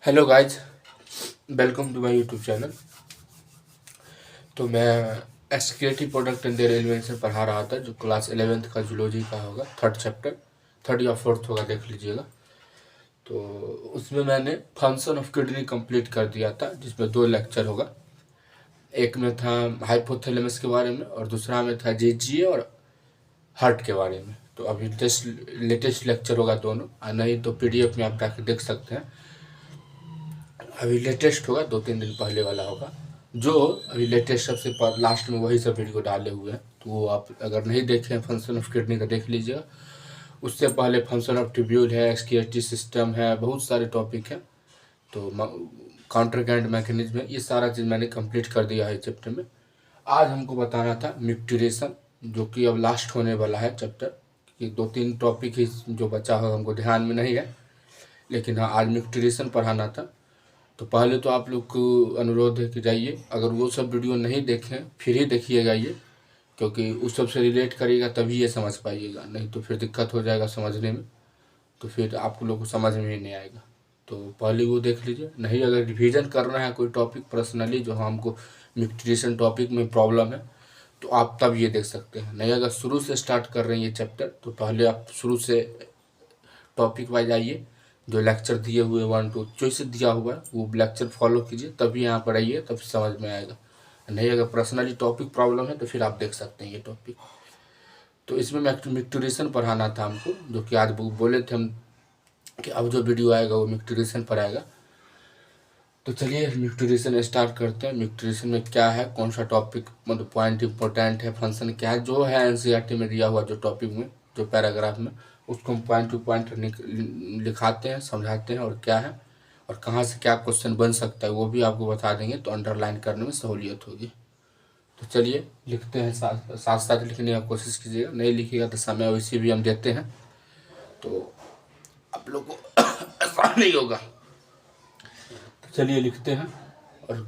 Hello guys, welcome to my YouTube channel. तो मैं SQAT product and their elements पढ़ा रहा था, जो क्लास 11th का जूलॉजी का होगा, थर्ड चैप्टर, थर्ड या फोर्थ होगा, देख लीजिएगा। तो उसमें मैंने फंक्शन ऑफ किडनी कंप्लीट कर दिया था, जिसमें दो लेक्चर होगा। एक में था हाइपोथैलेमस के बारे में और दूसरा में था जीजीए और हार्ट के बारे में। तो अभी लेटेस्ट लेक्चर होगा दोनों, और नहीं तो पीडीएफ में आप जाके देख सकते हैं। अभी लेटेस्ट होगा, 2-3 दिन पहले वाला होगा। जो अभी लेटेस्ट सबसे लास्ट में वही सब वीडियो डाले हुए हैं, तो वो आप अगर नहीं देखे हैं फंक्शन ऑफ किडनी का, देख लीजिएगा। उससे पहले फंक्शन ऑफ ट्यूब्यूल है, एसक्यूएटी सिस्टम है, बहुत सारे टॉपिक हैं। तो काउंटर कैंट मैकेनिज्म है, ये सारा चीज़ मैंने कंप्लीट कर दिया है चैप्टर में। आज हमको बताना था मिक्टुरेशन, जो कि अब लास्ट होने वाला है चैप्टर, कि 2-3 टॉपिक ही जो बचा हो हमको ध्यान में नहीं है, लेकिन हाँ आज मिक्टुरेशन पढ़ाना था। तो पहले तो आप लोग को अनुरोध है कि जाइए, अगर वो सब वीडियो नहीं देखें फिर ही देखिएगा ये, क्योंकि उस सब से रिलेट करिएगा तभी ये समझ पाइएगा, नहीं तो फिर दिक्कत हो जाएगा समझने में, तो फिर आप लोग को समझ में ही नहीं आएगा। तो पहले वो देख लीजिए। नहीं, अगर रिवीजन करना है कोई टॉपिक पर्सनली जो हमको न्यूट्रिशन टॉपिक में प्रॉब्लम है, तो आप तब ये देख सकते हैं। नहीं, अगर शुरू से स्टार्ट कर रहे हैं ये चैप्टर, तो पहले आप शुरू से टॉपिक वाइज आइए, जो लेक्चर दिए हुए 1-2 जो से दिया हुआ है वो लेक्चर फॉलो कीजिए, तभी यहाँ पर आइए, तब समझ में आएगा। नहीं, अगर पर्सनली टॉपिक प्रॉब्लम है तो फिर आप देख सकते हैं ये टॉपिक। तो इसमें मिक्टुरेशन पढ़ाना था हमको, जो कि आज बोले थे हम कि अब जो वीडियो आएगा वो मिक्टुरेशन पर आएगा। तो चलिए मिक्टुरेशन स्टार्ट करते हैं। मिक्टुरेशन में क्या है, कौन सा टॉपिक मतलब पॉइंट इंपॉर्टेंट है, फंक्शन क्या है, जो है एनसीईआरटी में दिया हुआ जो टॉपिक में, जो पैराग्राफ में, उसको हम पॉइंट टू पॉइंट लिखाते हैं, समझाते हैं, और क्या है और कहाँ से क्या क्वेश्चन बन सकता है वो भी आपको बता देंगे, तो अंडरलाइन करने में सहूलियत होगी। तो चलिए लिखते हैं, साथ साथ साथ लिखने की कोशिश कीजिएगा, नहीं लिखिएगा तो समय वैसे भी हम देते हैं, तो आप लोग को आसान नहीं होगा। तो चलिए लिखते हैं। और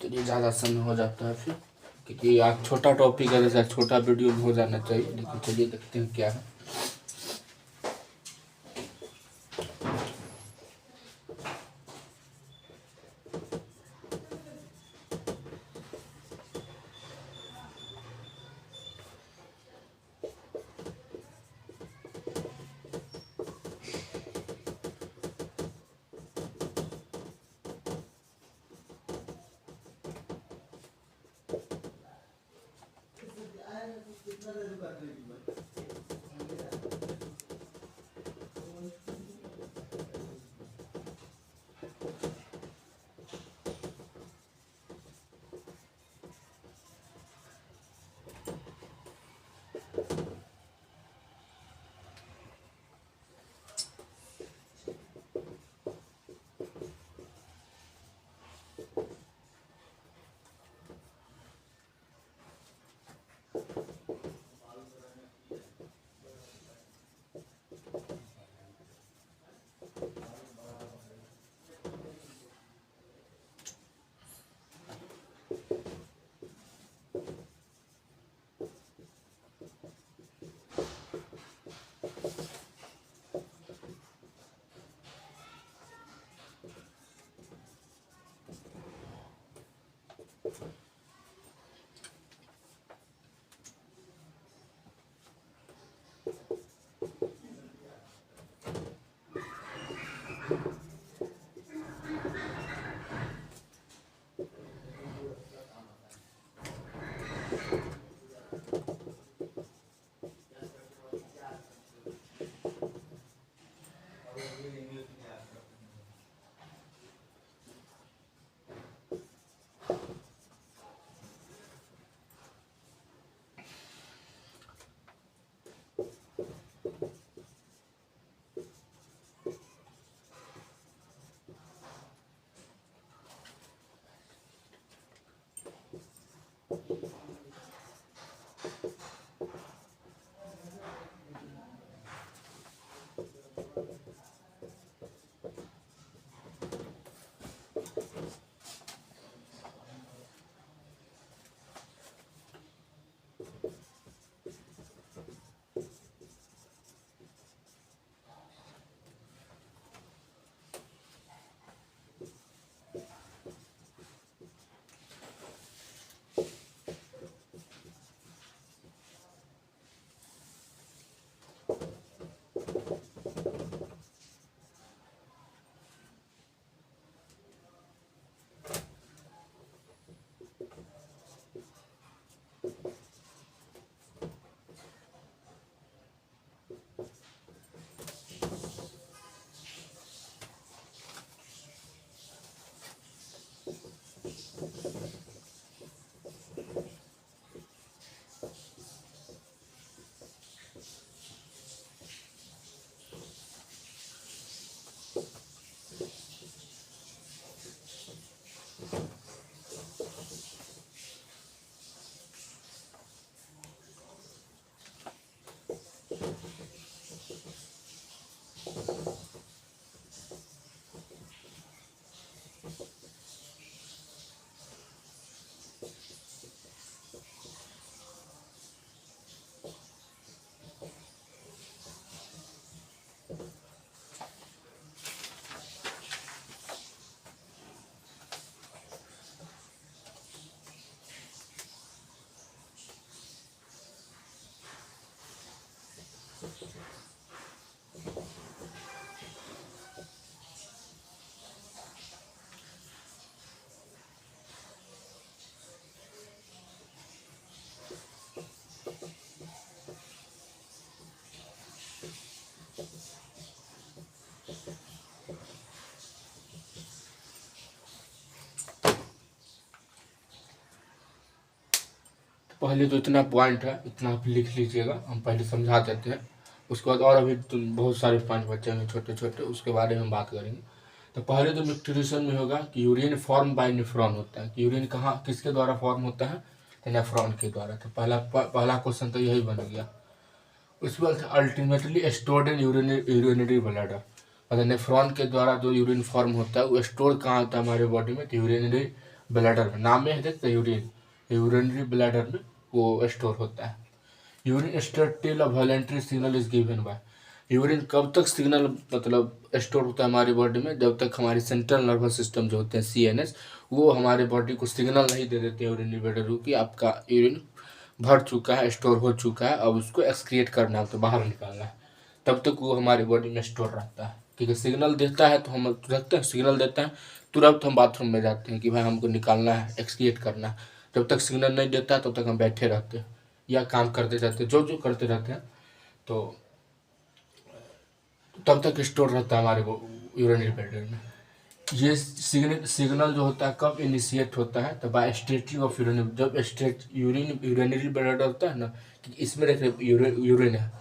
चलिए, ज़्यादा समय हो जाता है फिर, क्योंकि आज छोटा टॉपिक है, जैसा छोटा वीडियो में हो जाना चाहिए, लेकिन चलिए देखते हैं क्या है। पहले तो इतना पॉइंट है, इतना आप लिख लीजिएगा, हम पहले समझा देते हैं। उसके बाद और अभी तो बहुत सारे पॉइंट बचे हैं छोटे छोटे, उसके बारे में बात करेंगे। तो पहले तो न्यूट्रिशन में होगा कि यूरिन फॉर्म बाय नेफ्रॉन होता है, कि यूरिन कहाँ किसके द्वारा फॉर्म होता है, तो नेफ्रॉन के द्वारा। तो पहला क्वेश्चन तो यही बन गया। उसके बाद ultimately stored in urinary bladder, मतलब नेफ्रॉन के द्वारा जो यूरिन फॉर्म होता है वो स्टोर कहाँ होता है हमारे बॉडी में, तो यूरिनरी ब्लैडर में। नाम में है देखते यूरिन, यूरिनरी ब्लैडर में वो स्टोर होता है। Urine store till a voluntary signal is given by, urine कब तक सिग्नल मतलब स्टोर होता है हमारी बॉडी में, जब तक हमारी सेंट्रल नर्वस सिस्टम जो होते हैं CNS, वो हमारे बॉडी को सिग्नल नहीं दे देते यूरिनरी ब्लैडर कि आपका यूरिन भर चुका है, स्टोर हो चुका है, अब उसको एक्सक्रिएट करना है, तो बाहर निकालना है। तब तक वो हमारी बॉडी में स्टोर रहता है। ठीक है, सिग्नल देता है तो हम रखते हैं, सिग्नल देता है तुरंत हम बाथरूम में जाते हैं कि भाई हमको निकालना है, एक्सक्रिएट करना है। जब तक सिग्नल नहीं देता है तब तक हम बैठे रहते हैं या काम करते रहते हैं, जो जो करते रहते हैं, तो तब तक स्टोर रहता है हमारे यूरिनरी ब्लैडर में। ये सिग्नल जो होता है कब इनिशिएट होता है, तो बाय स्ट्रेचिंग ऑफ यूरिन, जब यूरिनरी ब्लैडर होता है ना, कि इसमें देखिए यूरिन है,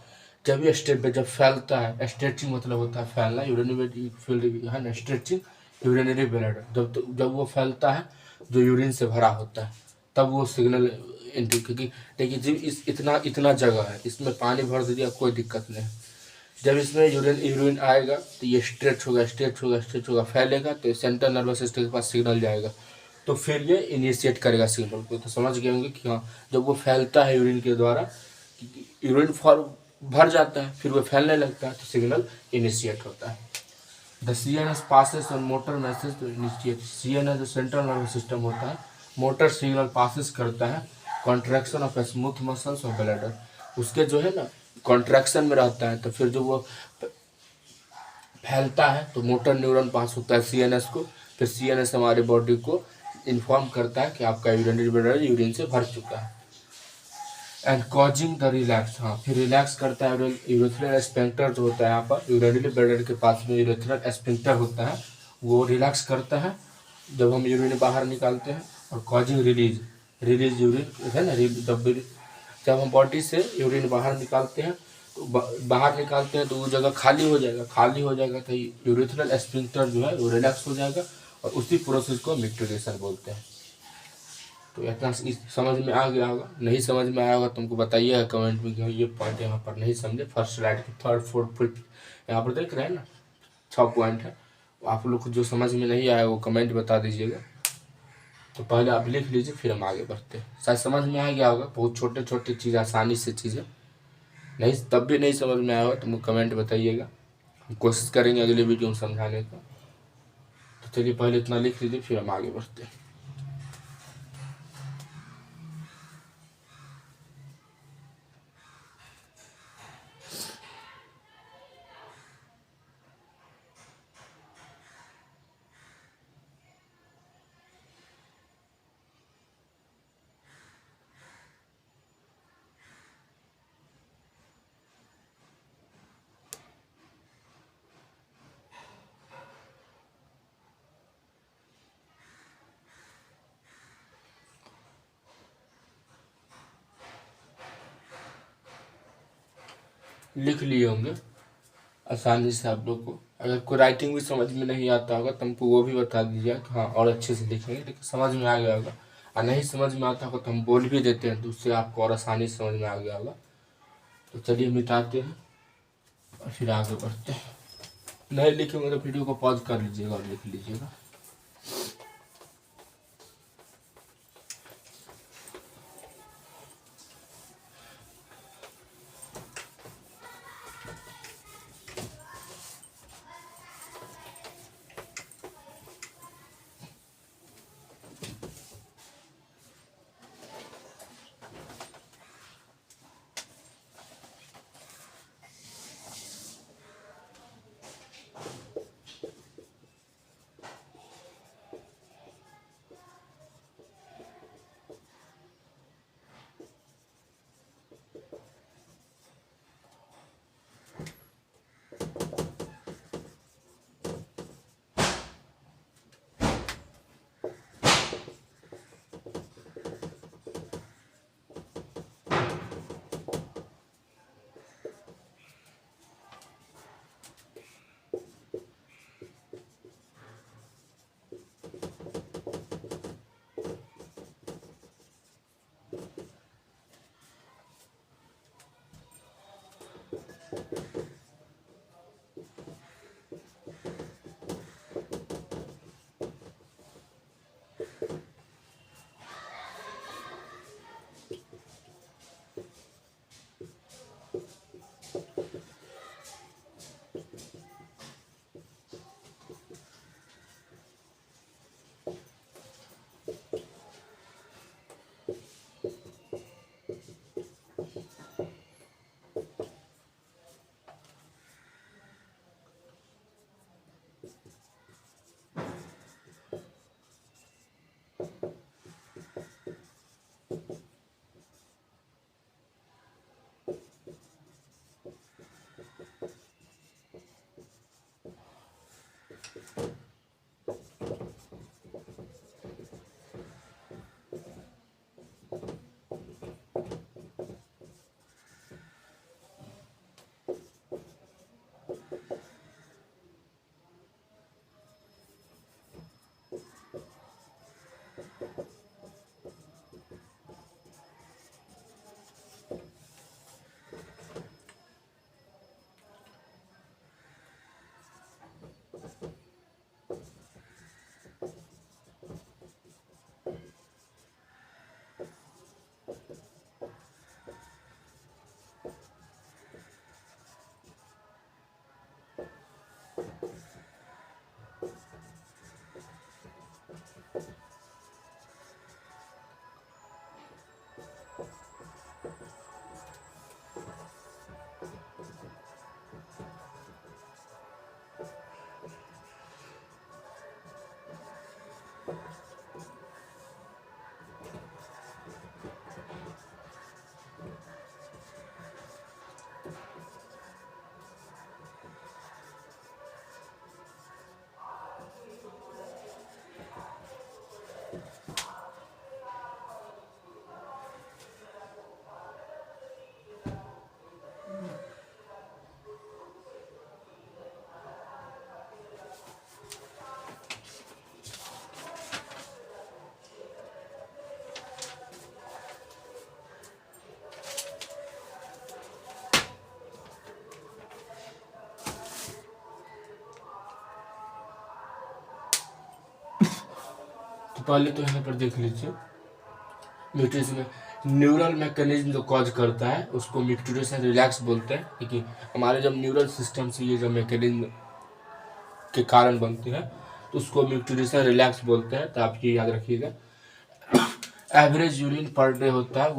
जब ये स्टेप पे जब फैलता है, स्ट्रेचिंग मतलब होता है फैलना, यूरिनरी फील्ड है ना, स्ट्रेचिंग यूरिनरी ब्लैडर, जब वो फैलता है जो यूरिन से भरा होता है, तब वो सिग्नल क्योंकि देखिए जी इतना इतना जगह है, इसमें पानी भर दिया कोई दिक्कत नहीं। जब इसमें यूरिन आएगा तो ये स्ट्रेच होगा, स्ट्रेच होगा, स्ट्रेच होगा, फैलेगा, तो सेंट्रल नर्वस सिस्टम के पास सिग्नल जाएगा, तो फिर ये इनिशिएट करेगा सिग्नल को। तो समझ गए होंगे कि हाँ, जब वो फैलता है यूरिन के द्वारा, यूरिन फॉर्म भर जाता है, फिर वो फैलने लगता है, तो सिग्नल इनिशिएट होता है। The CNS passes on motor message to initiate, CNS जो सेंट्रल नर्वस सिस्टम होता है, मोटर सिग्नल पासिस करता है contraction of smooth muscles of bladder, उसके जो है ना कॉन्ट्रैक्शन में रहता है, तो फिर जो वो फैलता है तो मोटर न्यूरॉन पास होता है CNS को, फिर CNS हमारे बॉडी को इन्फॉर्म करता है कि आपका यूरिनरी ब्लैडर यूरिन से भर चुका है। एंड कॉजिंग द रिलैक्स, हाँ फिर रिलैक्स करता है यूरेथ्रल स्फिंक्टर जो होता है यहाँ पर यूरिनरी ब्लैडर के पास में यूरेथ्रल स्फिंक्टर होता है, वो रिलैक्स करता है जब हम यूरिन बाहर निकालते हैं। और कॉजिंग रिलीज यूरिन है ना, जब हम बॉडी से यूरिन बाहर निकालते हैं तो बाहर निकालते हैं तो वो जगह खाली हो जाएगा, खाली हो जाएगा तो यूरेथ्रल स्फिंक्टर जो है वो रिलैक्स हो जाएगा, और उसी प्रोसेस को मिक्टुरेशन बोलते हैं। तो इतना समझ में आ गया होगा, नहीं समझ में आया होगा तुमको बताइएगा कमेंट में कि ये पॉइंट यहाँ पर नहीं समझे। फर्स्ट स्लाइड की थर्ड फोर्थ फिफ्थ यहाँ पर देख रहे हैं ना, 6 पॉइंट है, आप लोग को जो समझ में नहीं आया वो कमेंट बता दीजिएगा। तो पहले आप लिख लीजिए, फिर हम आगे बढ़ते हैं। शायद समझ में आ गया होगा, बहुत छोटे छोटे चीज़, आसानी से चीज़ें, नहीं तब भी नहीं समझ में आया होगा तो कमेंट बताइएगा, हम कोशिश करेंगे अगले वीडियो में समझाने का। तो चलिए पहले इतना लिख लीजिए, फिर हम आगे बढ़ते हैं। लिख लिए होंगे आसानी से आप लोग को। अगर कोई राइटिंग भी समझ में नहीं आता होगा तो हमको वो भी बता दीजिएगा कि हाँ और अच्छे से लिखेंगे, लेकिन समझ में आ गया होगा। और नहीं समझ में आता होगा तो हम बोल भी देते हैं, तो उससे आपको और आसानी से समझ में आ गया होगा। तो चलिए मिटाते हैं और फिर आगे बढ़ते हैं। नहीं लिखेंगे तो वीडियो को पॉज कर लीजिएगा और लिख लीजिएगा। तो पहले तो यहाँ पर देख लीजिए, म्यूटेशन में न्यूरल मैकेनिज्म जो कॉज करता है उसको म्यूटेशन रिलैक्स बोलते हैं, क्योंकि हमारे जब न्यूरल सिस्टम से ये जब मैकेनिज्म के कारण बनते हैं तो उसको म्यूटेशन रिलैक्स बोलते हैं। तो आप ये याद रखिएगा। एवरेज यूरिन पर डे होता है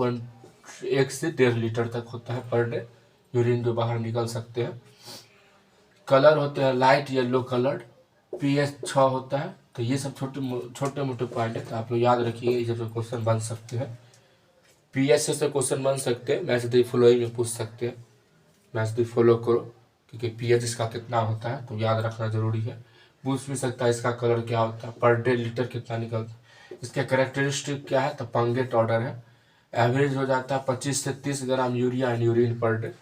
1 से 1.5 लीटर तक होता है पर डे यूरिन जो बाहर निकल सकते हैं। कलर होते हैं लाइट येलो कलर्ड, पीएच 6 होता है। तो ये सब छोटे मोटे पॉइंट है, तो आप लोग याद रखिए, ये सब क्वेश्चन बन सकते हैं। पीएच से क्वेश्चन बन सकते हैं, मैच द फॉलोइंग में पूछ सकते हैं, मैच द फॉलो करो, क्योंकि पीएच इसका कितना होता है तो याद रखना जरूरी है। पूछ भी सकता है इसका कलर क्या होता है, पर डे लीटर कितना निकलता है, इसका कैरेक्टरिस्टिक क्या है, तो पंगेट ऑर्डर है। एवरेज हो जाता है 25 से 30 gram urea and urine per day,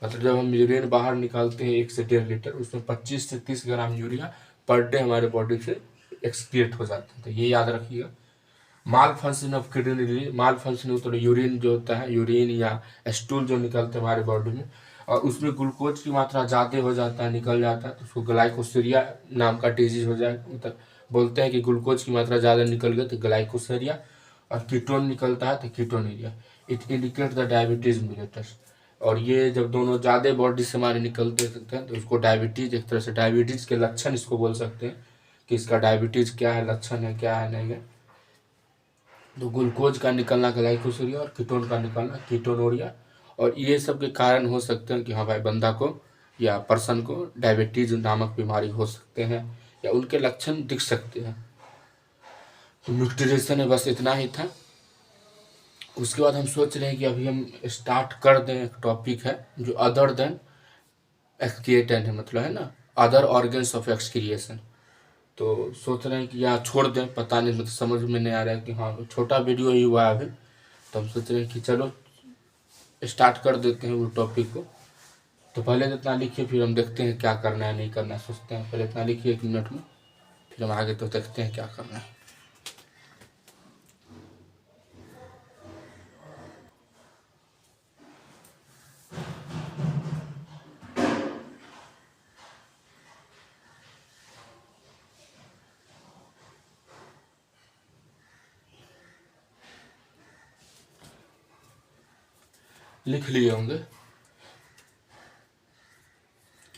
मतलब जब हम यूरिन बाहर निकालते हैं 1 से 1.5 लीटर, उसमें 25 से 30 ग्राम यूरिया पर डे हमारे बॉडी से एक्सक्रिएट हो जाता है। तो ये याद रखिएगा। Malfunction of kidney, malfunction तो यूरिन जो होता है, यूरिन या स्टूल जो निकलते हैं हमारे बॉडी में, और उसमें ग्लूकोज की मात्रा ज़्यादा हो जाता है, निकल जाता है, तो उसको ग्लाइकोसीरिया नाम का डिजीज हो जाएगा। मतलब बोलते हैं कि ग्लूकोज की मात्रा ज़्यादा निकल गई तो ग्लाइकोसीरिया, और कीटोन निकलता है तो ketonuria. It indicate the diabetes mellitus. और ये जब दोनों ज़्यादा बॉडी से हमारे निकलते हैं तो उसको डायबिटीज, एक तरह से डायबिटीज के लक्षण इसको बोल सकते हैं कि इसका डायबिटीज क्या है, लक्षण है क्या है नहीं है। तो ग्लूकोज का निकलना ग्लाइकोसीरिया और कीटोन का निकलना कीटोनोरिया। और ये सब के कारण हो सकते हैं कि हाँ भाई बंदा को या पर्सन को डायबिटीज नामक बीमारी हो सकते हैं या उनके लक्षण दिख सकते हैं। तो न्यूट्रिशन में बस इतना ही था। उसके बाद हम सोच रहे हैं कि अभी हम स्टार्ट कर दें, एक टॉपिक है जो अदर देन एक्सक्रिएशन है, मतलब है ना, अदर ऑर्गन्स ऑफ एक्सक्रिएशन। तो सोच रहे हैं कि यहाँ छोड़ दें, पता नहीं, मतलब समझ में नहीं आ रहा है कि हाँ छोटा वीडियो ही हुआ है अभी, तो हम सोच रहे हैं कि चलो स्टार्ट कर देते हैं वो टॉपिक को। तो पहले तो इतना लिखिए, फिर हम देखते हैं क्या करना है नहीं करना है, सोचते हैं। पहले इतना लिखिए 1 मिनट में, फिर हम आगे तो देखते हैं क्या करना है। लिख लिए होंगे,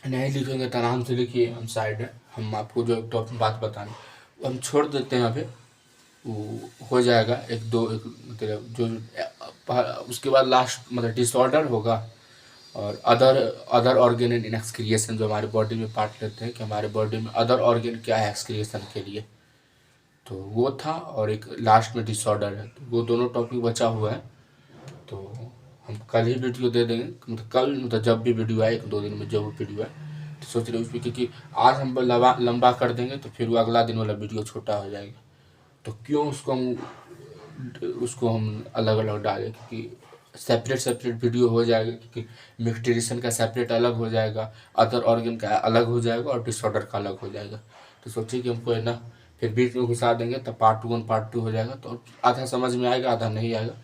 नहीं लिखेंगे तो आराम से लिखिए, हम साइड है, हम आपको जो टॉपिक बात बताएं वो हम छोड़ देते हैं अभी, वो हो जाएगा एक दो, एक मतलब जो उसके बाद लास्ट मतलब डिसऑर्डर होगा और अदर ऑर्गन एंड एक्सक्रिएशन, जो हमारे बॉडी में पार्ट लेते हैं कि हमारे बॉडी में अदर ऑर्गन क्या है एक्सक्रिएशन के लिए, तो वो था। और एक लास्ट में डिसऑर्डर है, तो वो दोनों टॉपिक बचा हुआ है। तो हम कल ही वीडियो दे देंगे, मतलब कल, मतलब जब भी वीडियो आए 1-2 दिन में जब वो वीडियो आए, तो सोच रहे उस पर, क्योंकि आज हम लंबा कर देंगे तो फिर वो अगला दिन वाला वीडियो छोटा हो जाएगा। तो क्यों उसको हम अलग अलग डालें, क्योंकि सेपरेट वीडियो हो जाएगा, क्योंकि न्यूट्रिशन का सेपरेट अलग हो जाएगा, अदर ऑर्गन का अलग हो जाएगा और डिसऑर्डर का अलग हो जाएगा। तो सोचिए कि हमको है ना, फिर बीच में घुसा देंगे तो पार्ट 1 पार्ट 2 हो जाएगा, तो आधा समझ में आएगा आधा नहीं आएगा।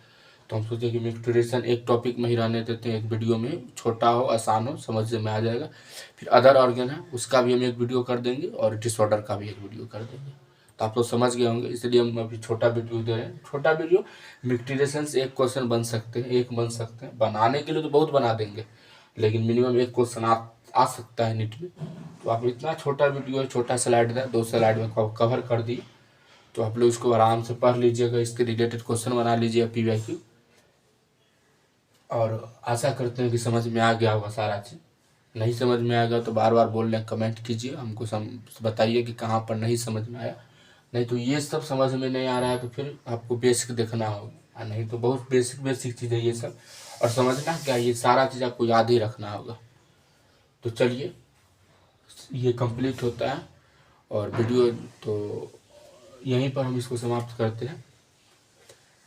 तो हम सोचे कि न्यूट्रिशन एक टॉपिक में ही रहने देते हैं, एक वीडियो में, छोटा हो, आसान हो, समझ में आ जाएगा। फिर अदर ऑर्गन है उसका भी हम एक वीडियो कर देंगे और डिसऑर्डर का भी एक वीडियो कर देंगे। तो आप लोग समझ गए होंगे, इसलिए हम अभी छोटा वीडियो दे रहे हैं। छोटा वीडियो न्यूट्रिशन से 1 क्वेश्चन बन सकते हैं, 1 बन सकते हैं, बनाने के लिए तो बहुत बना देंगे, लेकिन मिनिमम 1 क्वेश्चन आ सकता है नीट में। तो आप इतना छोटा वीडियो है, छोटा स्लाइड है, 2 स्लाइड में कवर कर दिए, तो आप लोग इसको आराम से पढ़ लीजिएगा, इसके रिलेटेड क्वेश्चन बना लीजिएगा PYQ, और आशा करते हैं कि समझ में आ गया होगा सारा चीज़। नहीं समझ में आएगा तो बार बार बोल रहे हैं, कमेंट कीजिए, हमको बताइए कि कहाँ पर नहीं समझ में आया। नहीं तो ये सब समझ में नहीं आ रहा है तो फिर आपको बेसिक देखना होगा, नहीं तो बहुत बेसिक चीज़ है ये सब, और समझना क्या, ये सारा चीज़ आपको याद ही रखना होगा। तो चलिए, ये कंप्लीट होता है और वीडियो तो यहीं पर हम इसको समाप्त करते हैं।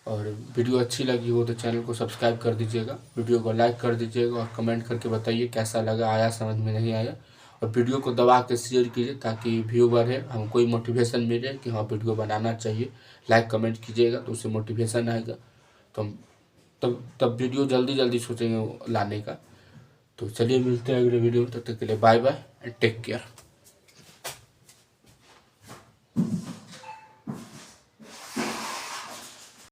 और वीडियो अच्छी लगी हो तो चैनल को सब्सक्राइब कर दीजिएगा, वीडियो को लाइक कर दीजिएगा और कमेंट करके बताइए कैसा लगा, आया समझ में नहीं आया। और वीडियो को दबा के शेयर कीजिए ताकि व्यू बढ़े, हम कोई मोटिवेशन मिले कि हाँ वीडियो बनाना चाहिए। लाइक कमेंट कीजिएगा तो उससे मोटिवेशन आएगा, तो हम तब वीडियो जल्दी सोचेंगे लाने का। तो चलिए मिलते हैं अगले वीडियो में, तब तक के लिए bye bye and take care.